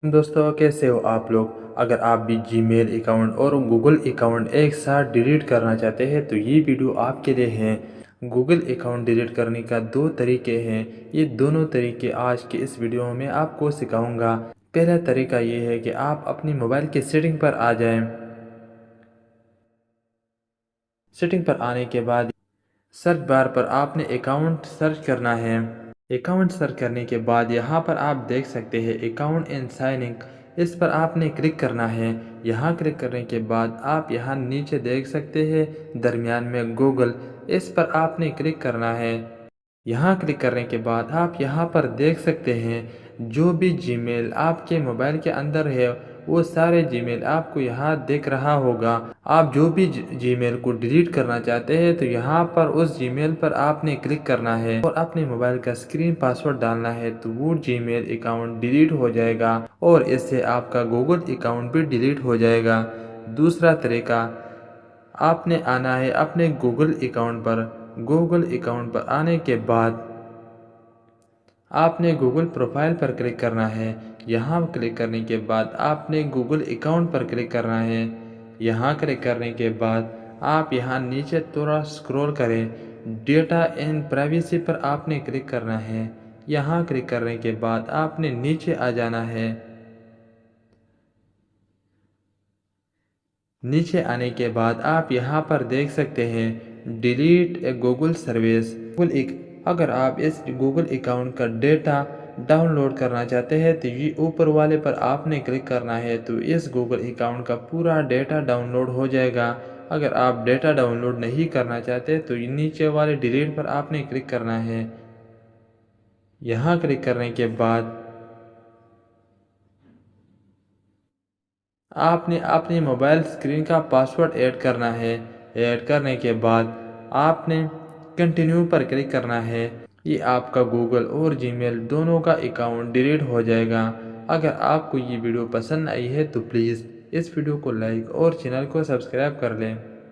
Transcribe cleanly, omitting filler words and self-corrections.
दोस्तों, कैसे हो आप लोग। अगर आप भी जीमेल अकाउंट और गूगल अकाउंट एक साथ डिलीट करना चाहते हैं तो ये वीडियो आपके लिए है। गूगल अकाउंट डिलीट करने का दो तरीके हैं। ये दोनों तरीके आज के इस वीडियो में आपको सिखाऊंगा। पहला तरीका ये है कि आप अपनी मोबाइल के सेटिंग पर आ जाएं। सेटिंग पर आने के बाद सर्च बार पर आपने अकाउंट सर्च करना है। अकाउंट सर्च करने के बाद यहाँ पर आप देख सकते हैं अकाउंट एंड साइनिंग, इस पर आपने क्लिक करना है। यहाँ क्लिक करने के बाद आप यहाँ नीचे देख सकते हैं दरमियान में गूगल, इस पर आपने क्लिक करना है। यहाँ क्लिक करने के बाद आप यहाँ पर देख सकते हैं जो भी जीमेल आपके मोबाइल के अंदर है वो सारे जीमेल आपको यहाँ दिख रहा होगा। आप जो भी जीमेल को डिलीट करना चाहते हैं तो यहाँ पर उस जीमेल पर आपने क्लिक करना है और अपने मोबाइल का स्क्रीन पासवर्ड डालना है, तो वो जीमेल अकाउंट डिलीट हो जाएगा और इससे आपका गूगल अकाउंट भी डिलीट हो जाएगा। दूसरा तरीका, आपने आना है अपने गूगल अकाउंट पर। गूगल अकाउंट पर आने के बाद आपने गूगल प्रोफाइल पर क्लिक करना है। यहाँ क्लिक करने के बाद आपने गूगल अकाउंट पर क्लिक करना है। यहाँ क्लिक करने के बाद आप यहाँ नीचे थोड़ा स्क्रॉल करें, डेटा एंड प्राइवेसी पर आपने क्लिक करना है। यहाँ क्लिक करने के बाद आपने नीचे आ जाना है। नीचे आने के बाद आप यहाँ पर देख सकते हैं डिलीट ए गूगल सर्विस। अगर आप इस गूगल अकाउंट का डेटा डाउनलोड करना चाहते हैं तो ये ऊपर वाले पर आपने क्लिक करना है, तो इस गूगल अकाउंट का पूरा डेटा डाउनलोड हो जाएगा। अगर आप डेटा डाउनलोड नहीं करना चाहते तो नीचे वाले डिलीट पर आपने क्लिक करना है। यहाँ क्लिक करने के बाद आपने अपने मोबाइल स्क्रीन का पासवर्ड ऐड करना है। ऐड करने के बाद आपने कंटिन्यू पर क्लिक करना है। ये आपका गूगल और जीमेल दोनों का अकाउंट डिलीट हो जाएगा। अगर आपको ये वीडियो पसंद आई है तो प्लीज़ इस वीडियो को लाइक और चैनल को सब्सक्राइब कर लें।